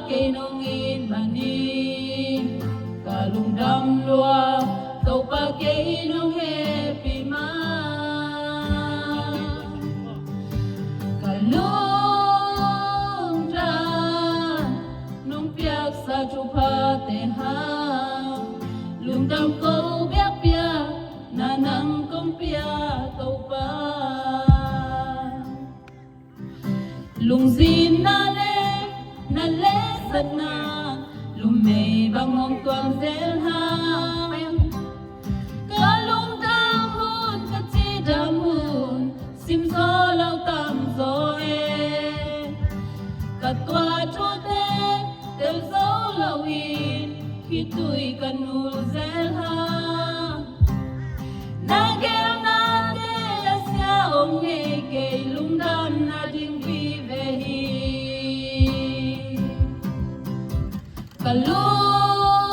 cây nông in mà ni cả lùng đâm lùa tàu ba cây nông happy ma cả lùng ra nông piak sa chu pa te ha lùng đâm câu biak biak na nang công pia tàu ba lùng zin na le sat na lùng mei bang hong tuang zel ha ka lùng dam hun ka chi dam hun sim zo lau tam zo e ka twa chu te tel zo lau in khi tui kan ul zel ha